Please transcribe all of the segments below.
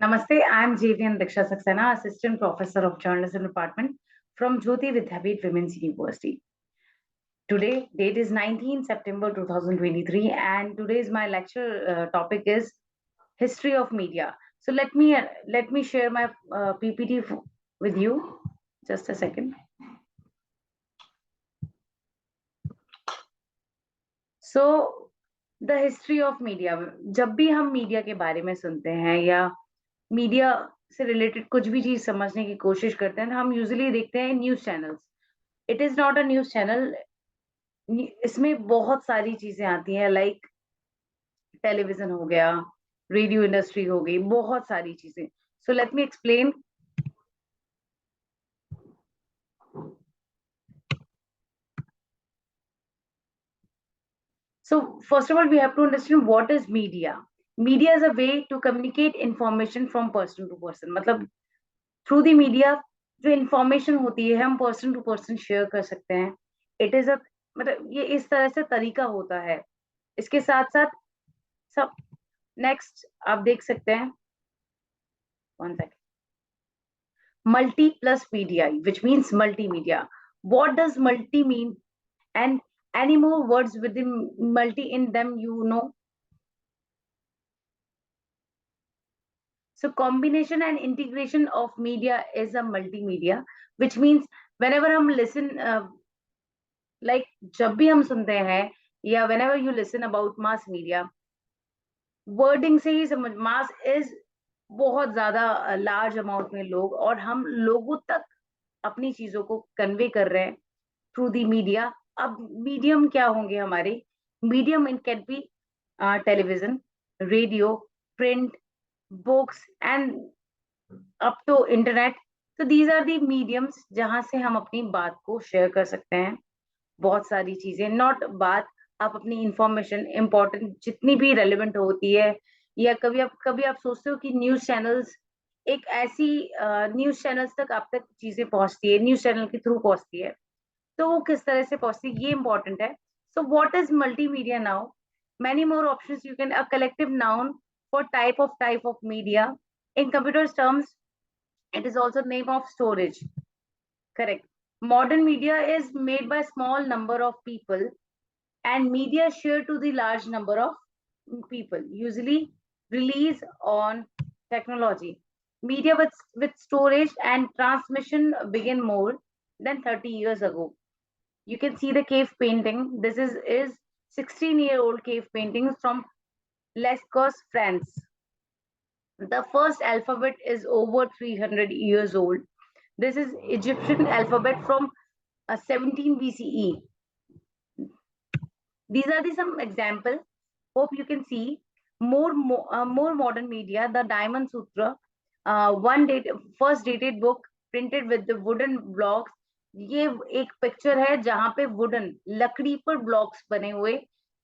Namaste, I am JVN Diksha Saxena, Assistant Professor of Journalism Department from Jyoti Vidyapeeth Women's University. Today, date is 19 September 2023, and today's my lecture topic is History of Media. So let me share my PPT with you. Just a second. So the history of media. जब भी हम media के बारे में सुनते हैं या media से रिलेटेड कुछ भी चीज समझने की कोशिश करते हैं, हम यूजुअली देखते हैं news channels. It is not a news channel. इसमें बहुत सारी चीजें आती हैं, लाइक टेलीविजन हो गया, रेडियो इंडस्ट्री हो गई, बहुत सारी चीजें. So let me explain. So first of all, we have to understand what is media. Media is a way to communicate information from person to person. मतलब थ्रू द मीडिया जो information होती है हम पर्सन टू पर्सन शेयर कर सकते हैं. It is अ मतलब ये इस तरह से तरीका होता है. इसके साथ साथ सब नेक्स्ट आप देख सकते हैं. One second. Multi plus media, which means multimedia. What does multi mean? And any more words within multi in them, you know? So combination and integration of media is a multimedia, which means whenever हम listen, like जब भी हम सुनते हैं या whenever you listen about mass media, wording से ही समझ mass is बहुत ज्यादा लार्ज अमाउंट में लोग, और हम लोगों तक अपनी चीजों को कन्वे कर रहे हैं थ्रू दी मीडिया. अब मीडियम क्या होंगे हमारे? Medium in can be television, radio, print, books and up to internet. तो दीज आर दी मीडियम्स जहां से हम अपनी बात को शेयर कर सकते हैं. बहुत सारी चीजें, नॉट बात, आप अपनी इंफॉर्मेशन इंपॉर्टेंट जितनी भी रेलिवेंट होती है, या कभी आप सोचते हो कि न्यूज चैनल्स एक ऐसी न्यूज चैनल्स तक आप तक चीजें पहुंचती है, न्यूज चैनल के थ्रू पहुंचती है, तो वो किस तरह से पहुंचती है, ये इंपॉर्टेंट है. So what is multimedia now? Many more options you can, a collective noun for type of media. In computers terms, it is also name of storage. Correct. Modern media is made by small number of people, and media shared to the large number of people, usually release on technology. Media with storage and transmission began more than 30 years ago. You can see the cave painting. This is 16-year-old cave painting from Lascaux, France. The first alphabet is over 300 years old. This is Egyptian alphabet from 17 BCE. These are some examples. Hope you can see more modern media. The Diamond Sutra, first dated book printed with the wooden blocks. ये एक picture है जहां पे wooden लकड़ी पर blocks बने हुए.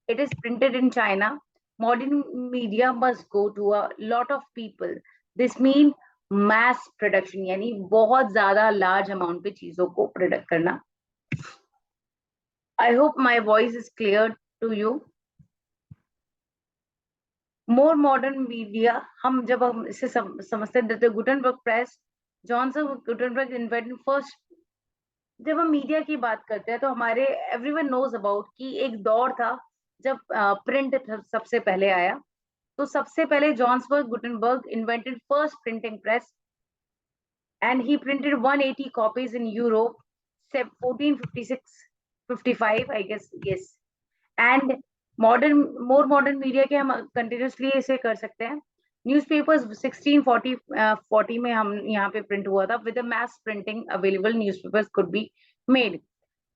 It is printed in China. Modern media must go to a lot of people. This mean mass production, यानी बहुत ज्यादा लार्ज अमाउंट पे चीजों को प्रोडक्ट करना. I hope my voice is clear to you. More modern media, हम इसे समझते हैं. Gutenberg press, Johnson Gutenberg invented first. जब हम मीडिया की बात करते हैं तो हमारे एवरीवन नोज अबाउट कि एक दौर था जब प्रिंट सबसे पहले आया. तो सबसे पहले Johnsberg Gutenberg invented first printing press, and he printed 180 copies in Europe 1456-55 I guess. Yes. And more modern media के हम कंटिन्यूसली इसे कर सकते हैं. न्यूज़पेपर्स 1640 में हम यहाँ पे प्रिंट हुआ था. With mass printing available newspapers could be made.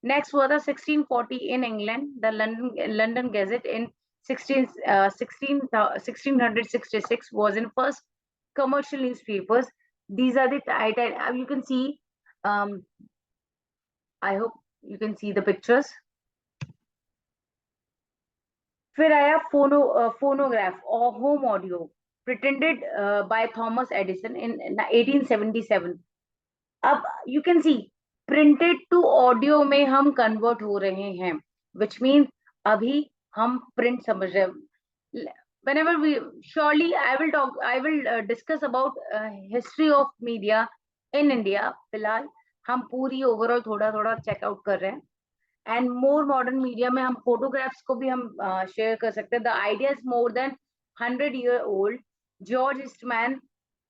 Next हुआ था 1640 in England. The London gazette in 1666 was in first commercial newspapers. These are the title. You can see. I hope you can see the pictures. फिर आया phonograph और home audio, pretended by Thomas Edison in 1877. अब you can see printed to audio में हम convert हो रहे हैं, which mean अभी हम प्रिंट समझ रहे हैं. whenever we surely I will discuss about history of media in India. फिलहाल हम पूरी ओवरऑल थोड़ा थोड़ा चेकआउट कर रहे हैं, एंड मोर मॉडर्न मीडिया में हम फोटोग्राफ्स को भी हम शेयर कर सकते हैं. The idea is more than 100 year old. George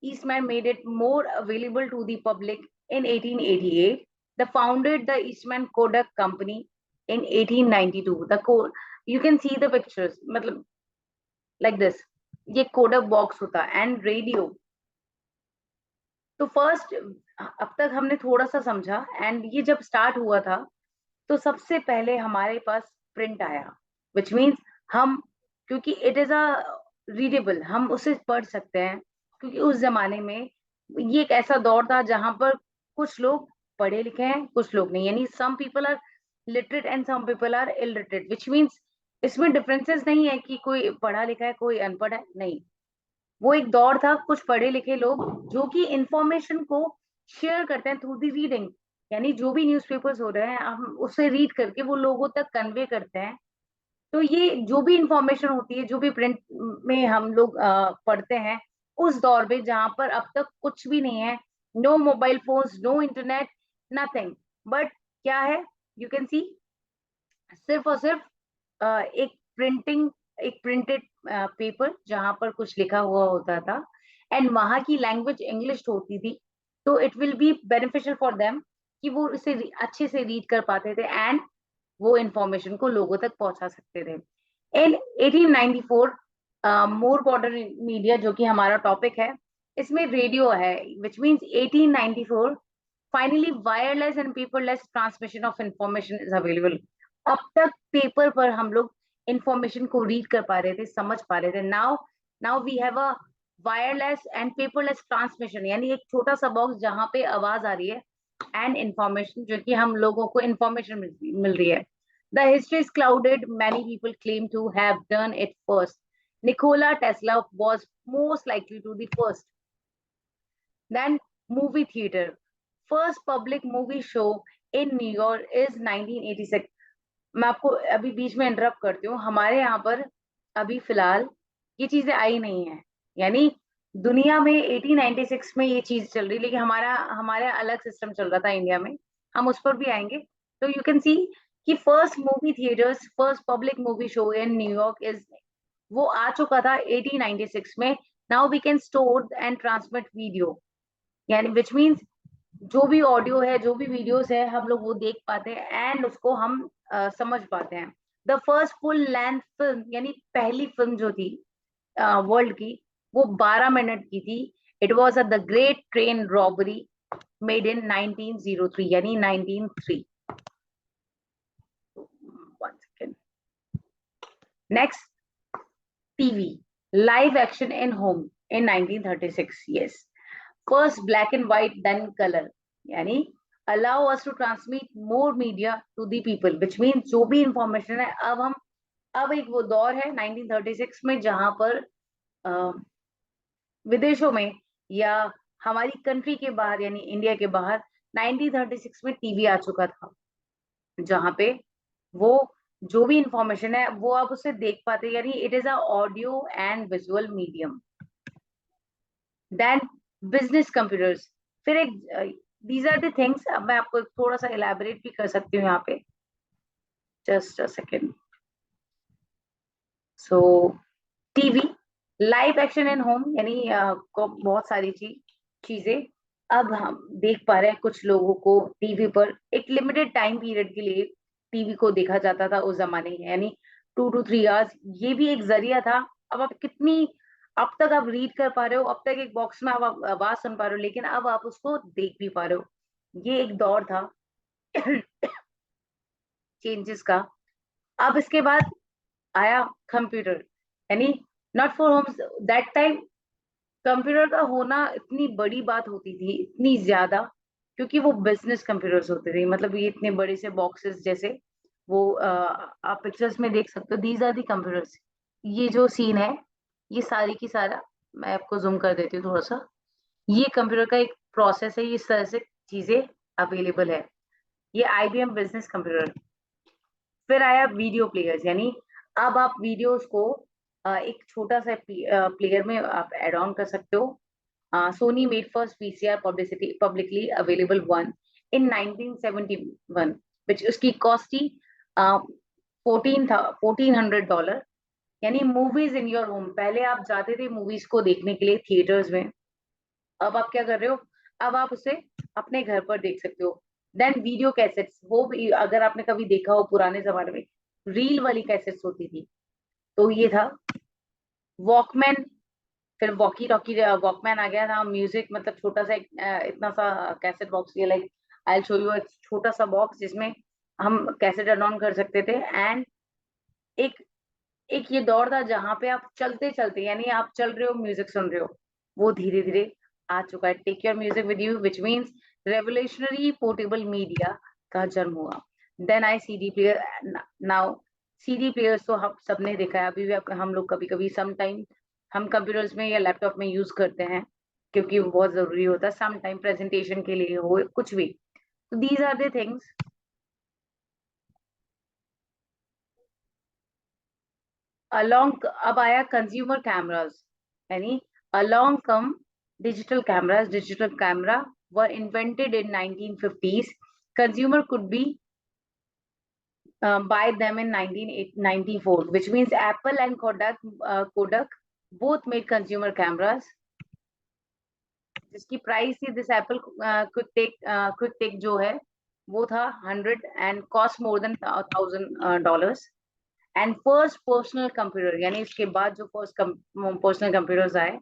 Eastman made it more available to the public in 1888. The founded the Eastman Kodak Company in 1892. You can see the pictures, मतलब like this. ये Kodak box होता है and radio. तो first अब तक हमने थोड़ा सा समझा, एंड ये जब स्टार्ट हुआ था तो सबसे पहले हमारे पास प्रिंट आया, विच मीन्स हम, क्योंकि इट इज अ रीडेबल, हम उसे पढ़ सकते हैं. क्योंकि उस जमाने में ये एक ऐसा दौर था जहां पर कुछ लोग पढ़े लिखे हैं, कुछ लोग नहीं, यानी some people are literate and some people are illiterate, which means इसमें डिफरेंसेस नहीं है कि कोई पढ़ा लिखा है कोई अनपढ़ है, नहीं. वो एक दौर था, कुछ पढ़े लिखे लोग जो कि इंफॉर्मेशन को शेयर करते हैं थ्रू दी रीडिंग, यानी जो भी न्यूज़पेपर्स हो रहे हैं हम उसे रीड करके वो लोगों तक कन्वे करते हैं. तो ये जो भी इंफॉर्मेशन होती है, जो भी प्रिंट में हम लोग पढ़ते हैं, उस दौर में जहां पर अब तक कुछ भी नहीं है, no mobile phones, no internet, nothing, but क्या है, यू कैन सी, सिर्फ और सिर्फ एक प्रिंटिंग, एक प्रिंटेड पेपर जहां पर कुछ लिखा हुआ होता था, एंड वहां की लैंग्वेज इंग्लिश होती थी. तो it will be beneficial for them कि वो इसे अच्छे से रीड कर पाते थे, एंड वो इंफॉर्मेशन को लोगों तक पहुंचा सकते थे. इन 1894 मोर मॉडर्न मीडिया, जो कि हमारा टॉपिक है, इसमें रेडियो है, which means 1894 finally wireless and paperless transmission of information is available. अब तक पेपर पर हम लोग इंफॉर्मेशन को रीड कर पा रहे थे, समझ पा रहे थे. Now now we have a wireless and paperless transmission, यानी एक छोटा सा बॉक्स जहां पे आवाज आ रही है एंड इंफॉर्मेशन, जो कि हम लोगों को इंफॉर्मेशन मिल रही है. The history is clouded. Many people claim to have done it first. Nikola Tesla was most likely to the first. Then movie theater. First public movie show in New York is 1986. मैं आपको अभी बीच में interrupt करती हूँ. हमारे यहाँ पर अभी फिलहाल ये चीजें आई नहीं है, यानी दुनिया में 1896 में ये चीज चल रही, लेकिन हमारा अलग सिस्टम चल रहा था इंडिया में, हम उस पर भी आएंगे. तो यू कैन सी कि first movie theatres, first public movie show in New York is, वो आ चुका था 1896 में. Now we can store and transmit video, यानी विच मीन्स जो भी ऑडियो है, जो भी वीडियोस है, हम लोग वो देख पाते हैं एंड उसको हम समझ पाते हैं. The first full length film, यानी पहली फिल्म जो थी वर्ल्ड की, वो 12 मिनट की थी. It was the great train robbery made in 1903, यानी 1903. One second. Next, TV, live action in home in 1936. Yes, first black and white, then color. यानी allow us to transmit more media to the people, which means जो भी information है, अब एक वो दौर है 1936 में जहां पर विदेशों में या हमारी कंट्री के बाहर, यानी इंडिया के बाहर 1936 में टीवी आ चुका था, जहां पे वो जो भी इंफॉर्मेशन है वो आप उसे देख पाते, यानी it is a audio and visual medium. Then business computers. फिर एक, दीज आर द थिंग्स. अब मैं आपको थोड़ा सा इलेबोरेट भी कर सकती हूँ यहाँ पे, just a second. So TV, live action in home, यानी बहुत सारी चीजें अब हम देख पा रहे हैं. कुछ लोगों को टीवी पर एक लिमिटेड टाइम पीरियड के लिए टीवी को देखा जाता था उस जमाने में, यानी 2 to 3 hours. ये भी एक जरिया था. अब आप कितनी, अब तक आप रीड कर पा रहे हो, अब तक एक बॉक्स में आप आवाज सुन पा रहे हो, लेकिन अब आप उसको देख भी पा रहे हो. ये एक दौर था चेंजेस का. अब इसके बाद आया कंप्यूटर, यानी not for homes that time. Computer का होना इतनी बड़ी बात होती थी, इतनी ज्यादा, क्योंकि वो बिजनेस कंप्यूटर्स होते थे. मतलब ये इतने बड़े से बॉक्सेस जैसे, वो आप पिक्चर्स में देख सकते हो, दीज आर दी कंप्यूटर्स. ये जो सीन है, ये सारी की सारा, मैं आपको जूम कर देती हूँ थोड़ा सा. ये कंप्यूटर का एक प्रोसेस है, ये इस तरह से चीजें अवेलेबल है. ये IBM बिजनेस कंप्यूटर. फिर आया वीडियो प्लेयर्स, यानी अब आप वीडियोस को एक छोटा सा प्लेयर में आप एड ऑन कर सकते हो. Sony made first VCR publicly available one in 1971, which उसकी कॉस्ट थी $1,400. यानी मूवीज इन योर होम. पहले आप जाते थे मूवीज को देखने के लिए थिएटर्स में, अब आप क्या कर रहे हो, अब आप उसे अपने घर पर देख सकते हो. देन वीडियो कैसेट्स, वो भी अगर आपने कभी देखा हो पुराने जमाने में, रील वाली कैसेट्स होती थी. तो ये था वॉकमैन. फिर वॉकी टॉकी वॉकमैन आ गया था. म्यूजिक मतलब छोटा सा इतना सा कैसेट बॉक्स, ये लाइक आई शो यू, एक छोटा सा बॉक्स जिसमें हम कैसेट ऑन कर सकते थे. एंड एक एक ये दौर था जहां पे आप चलते चलते, यानी आप चल रहे हो म्यूजिक सुन रहे हो, वो धीरे धीरे आ चुका है. Take your music with you, which means revolutionary portable media का जन्म हुआ. देन आई CD player. Now CD players तो हम सबने देखा है. अभी भी हम लोग कभी कभी सम टाइम हम कंप्यूटर्स में या लैपटॉप में यूज करते हैं, क्योंकि वो बहुत जरूरी होता है सम टाइम प्रेजेंटेशन के लिए हो कुछ भी. तो these are the things. Along अब आया कंज्यूमर कैमरास, यानी along come digital cameras. Digital camera were invented in 1950s. Consumer could be buy them in 1994, which means Apple and Kodak both made consumer cameras, जिसकी price थी this Apple quick take जो है वो था 100 and cost more than $1,000. And first personal computer, यानी इसके बाद जो फर्स्ट पर्सनल कंप्यूटर्स आए,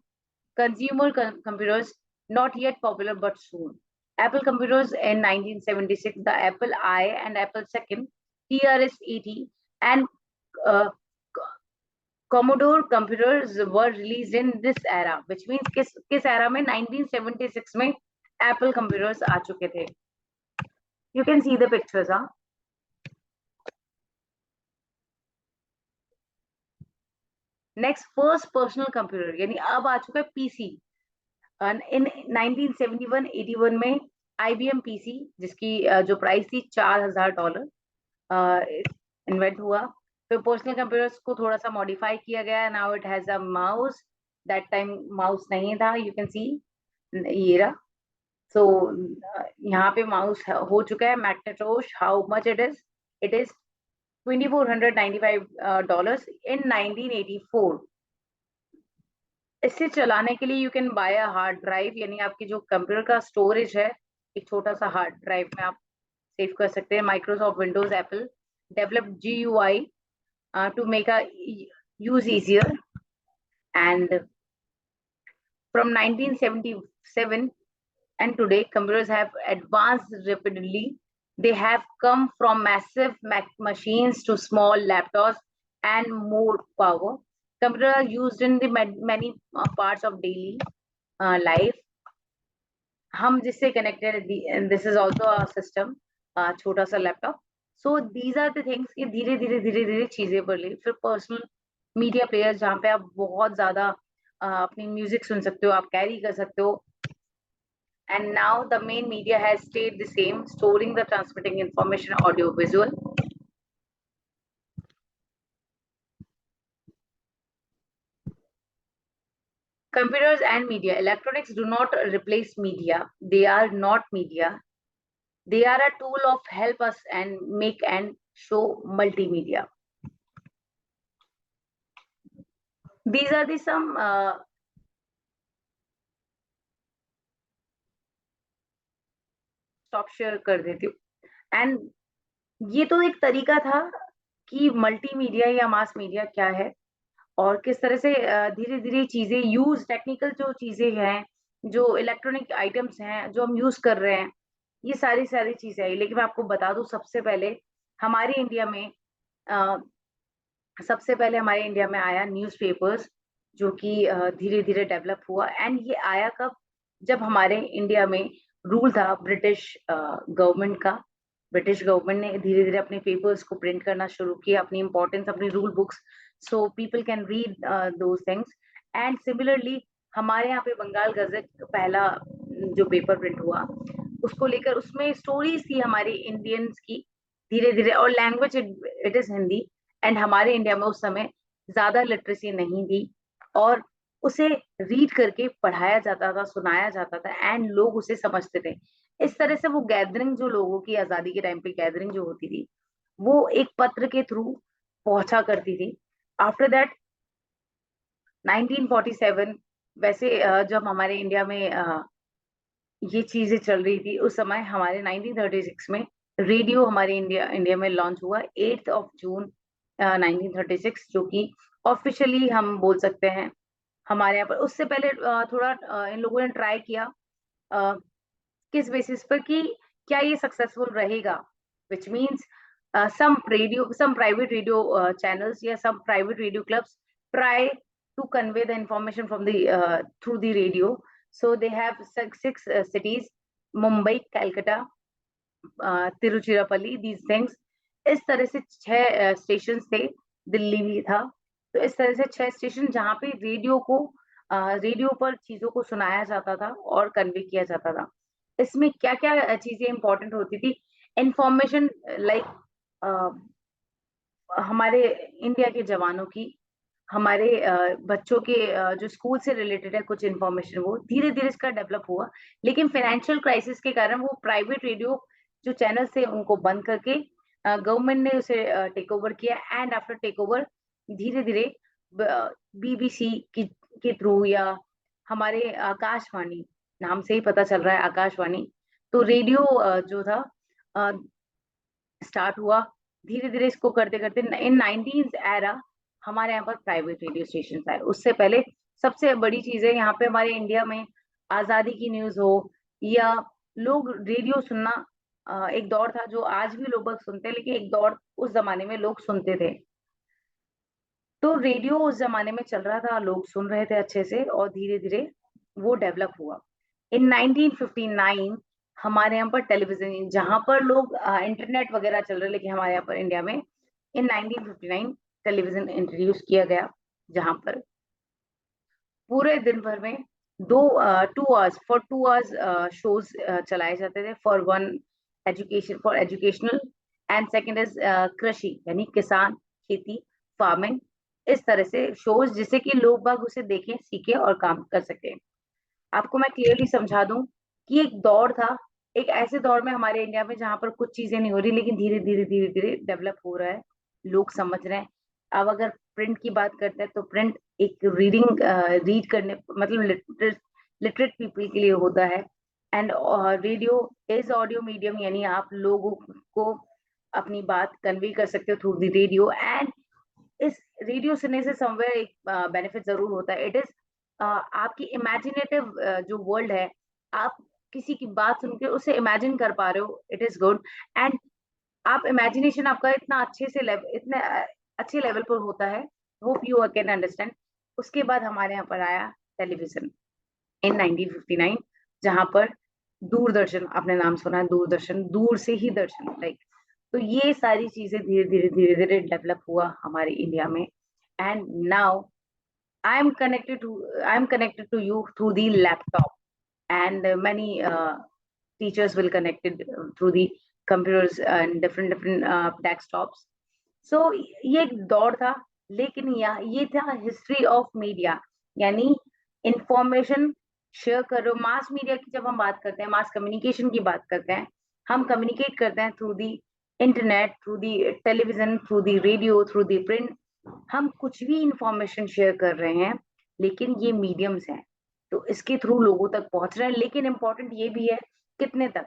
consumer computers not yet popular but soon. Apple computers in 1976, the Apple I and Apple II, TRS-80 and uh, Commodore computers were released in this era, which means किस era में 1976 में Apple computers आ चुके थे. You can see the pictures, huh? Next, first personal computer, यानी अब आ चुका है PC. इन 1971-81 में IBM PC, जिसकी जो प्राइस थी $4,000, इन्वेंट हुआ. फिर पर्सनल कंप्यूटर्स को थोड़ा सा मॉडिफाई किया गया. Now it has a mouse. That time mouse नहीं था. यू कैन सी ये रहा. सो यहाँ पे माउस हो चुका है. मैग्नेटोश, हाउ मच इट इज $2,495 इन 1984. इसे चलाने के लिए you can buy a hard drive, यानी आपकी जो कंप्यूटर का स्टोरेज है, एक छोटा सा हार्ड ड्राइव में आप सेव कर सकते हैं. Microsoft Windows Apple developed GUI to make a use easier. And from 1977 and today, computers have advanced rapidly. They have come from massive machines to small laptops and more power. Computers are used in the many parts of daily life. हम जिससे connected, and this is also a system, छोटा सा laptop. So these are the things. ये धीरे धीरे धीरे धीरे चीजें बढ़ी. फिर पर्सनल मीडिया प्लेयर, जहाँ पे आप बहुत ज्यादा अपनी म्यूजिक सुन सकते हो, आप कैरी कर सकते हो. And now the main media has stayed the same, storing the transmitting information, audio visual. Computers and media. Electronics do not replace media. They are not media. They are a tool of help us and make and show multimedia. These are the some stop share कर देती हूँ. And ये तो एक तरीका था कि multimedia या मास मीडिया क्या है और किस तरह से धीरे धीरे चीजें यूज, टेक्निकल जो चीजें हैं, जो इलेक्ट्रॉनिक आइटम्स हैं जो हम यूज कर रहे हैं, ये सारी सारी चीजें आई. लेकिन मैं आपको बता दूं, सबसे पहले हमारे इंडिया में आया न्यूज़पेपर्स, जो कि धीरे धीरे डेवलप हुआ. एंड ये आया कब, जब हमारे इंडिया में रूल था ब्रिटिश गवर्नमेंट का. ब्रिटिश गवर्नमेंट ने धीरे धीरे अपने पेपर्स को प्रिंट करना शुरू किया, अपनी इंपॉर्टेंस, अपनी rule books, so people can read those things. And similarly हमारे यहाँ पे बंगाल गजट पहला जो पेपर प्रिंट हुआ, उसको लेकर उसमें स्टोरीज थी हमारी इंडियंस की. धीरे धीरे, और language it is Hindi. And हमारे इंडिया में उस समय ज्यादा लिटरेसी नहीं थी, और उसे रीड करके पढ़ाया जाता था, सुनाया जाता था, एंड लोग उसे समझते थे। इस तरह से वो गैदरिंग, जो लोगों की आजादी के टाइम पे गैदरिंग जो होती थी, वो एक पत्र के थ्रू पहुंचा करती थी। आफ्टर दैट 1947, वैसे जब हमारे इंडिया में ये चीजें चल रही थी, उस समय हमारे 1936 में रेडियो हमारे इंडिया इंडिया में लॉन्च हुआ, 8 ऑफ जून 1936, जो कि ऑफिशियली हम बोल सकते हैं हमारे यहाँ पर। उससे पहले थोड़ा इन लोगों ने ट्राई किया, अ, किस बेसिस पर कि क्या ये सक्सेसफुल रहेगा, which means some private radio channels या some private radio clubs try to convey the information from the through the radio. So they have six cities: Mumbai, Calcutta, Tiruchirappalli, these things. इस तरह से 6 station थे, दिल्ली भी था। तो इस तरह से 6 स्टेशन जहाँ पे रेडियो पर चीजों को सुनाया जाता था और कन्वे किया जाता था। इसमें क्या क्या चीजें इंपॉर्टेंट होती थी? इंफॉर्मेशन, लाइक हमारे इंडिया के जवानों की, हमारे बच्चों के जो स्कूल से रिलेटेड है कुछ इन्फॉर्मेशन, वो धीरे धीरे इसका डेवलप हुआ। लेकिन फाइनेंशियल क्राइसिस के कारण वो प्राइवेट रेडियो जो चैनल थे उनको बंद करके गवर्नमेंट ने उसे टेक ओवर किया। एंड आफ्टर टेक ओवर धीरे धीरे बीबीसी के थ्रू, या हमारे आकाशवाणी, नाम से ही पता चल रहा है आकाशवाणी, तो रेडियो जो था स्टार्ट हुआ। धीरे धीरे इसको करते करते इन 19th एरा हमारे यहाँ पर प्राइवेट रेडियो स्टेशन आए। उससे पहले सबसे बड़ी चीज है यहाँ पे हमारे इंडिया में, आजादी की न्यूज हो या लोग रेडियो सुनना, एक दौर था जो आज भी लोग सुनते हैं, लेकिन एक दौर उस जमाने में लोग सुनते थे। तो रेडियो उस जमाने में चल रहा था, लोग सुन रहे थे अच्छे से, और धीरे धीरे वो डेवलप हुआ। इन 1959 हमारे यहाँ पर टेलीविजन, जहां पर लोग इंटरनेट वगैरह चल रहे, लेकिन हमारे यहाँ पर इंडिया में इन 1959 टेलीविजन इंट्रोड्यूस किया गया, जहां पर पूरे दिन भर में 2 आवर्स फॉर 2 आवर्स शोज चलाए जाते थे। For one, education, for educational, and second is कृषि, यानी किसान, खेती, फार्मिंग, इस तरह से शोज, जिससे कि लोग बाग उसे देखें, सीखें और काम कर सकें। आपको मैं क्लियरली समझा दूं कि एक दौर था, एक ऐसे दौर में हमारे इंडिया में जहां पर कुछ चीजें नहीं हो रही, लेकिन धीरे धीरे धीरे धीरे डेवलप हो रहा है, लोग समझ रहे हैं। अब अगर प्रिंट की बात करते हैं तो प्रिंट एक रीड करने, मतलब लिटरेट पीपल के लिए होता है। And radio is audio medium, यानी आप लोगों को अपनी बात कन्वे कर सकते हो थ्रू द रेडियो। एंड इस रेडियो सुनने से समवेयर एक बेनिफिट जरूर होता है। इट इज आपकी इमेजिनेटिव जो वर्ल्ड है, आप किसी की बात सुन के उसे इमेजिन कर पा रहे हो, इट इज गुड। एंड आप इमेजिनेशन आपका इतना इतने अच्छे लेवल पर होता है, होप यू कैन अंडरस्टैंड। उसके बाद हमारे यहाँ पर आया टेलीविजन इन 1959, जहां पर दूरदर्शन, आपने नाम सुना है, दूरदर्शन, दूर से ही दर्शन, लाइक। तो ये सारी चीजें धीरे धीरे धीरे धीरे डेवलप हुआ हमारे इंडिया में। And now I am connected to you through the laptop, and many teachers will connected through the computers and different desktops. So ये एक दौर था, लेकिन ये था हिस्ट्री ऑफ मीडिया, यानी इंफॉर्मेशन शेयर करो। मास मीडिया की जब हम बात करते हैं, मास कम्युनिकेशन की बात करते हैं, हम कम्युनिकेट करते हैं through the internet, through the television, through the radio, through the print. हम कुछ भी इंफॉर्मेशन शेयर कर रहे हैं, लेकिन ये मीडियम्स हैं, तो इसके थ्रू लोगों तक पहुंच रहे हैं। लेकिन इम्पोर्टेंट ये भी है कितने तक,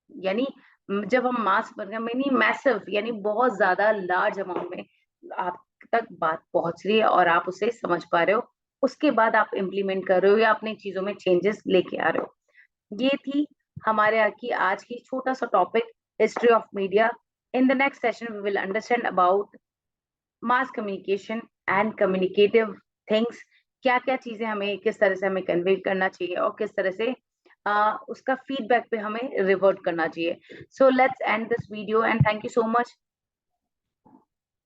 यानी जब हम मास यानी मैसिव, यानी बहुत ज्यादा लार्ज अमाउंट में आप तक बात पहुंच रही है और आप उसे समझ पा रहे हो, उसके बाद आप इम्प्लीमेंट कर रहे हो या अपनी चीजों में चेंजेस लेके आ रहे हो। ये थी हमारे यहाँ की आज की छोटा सा topic, history of media. In the next session we will understand about mass communication and communicative things. क्या क्या चीजें हमें, किस तरह से हमें कन्वे करना चाहिए और किस तरह से उसका फीडबैक पे हमें रिवर्ट करना चाहिए। So let's end this video and thank you so much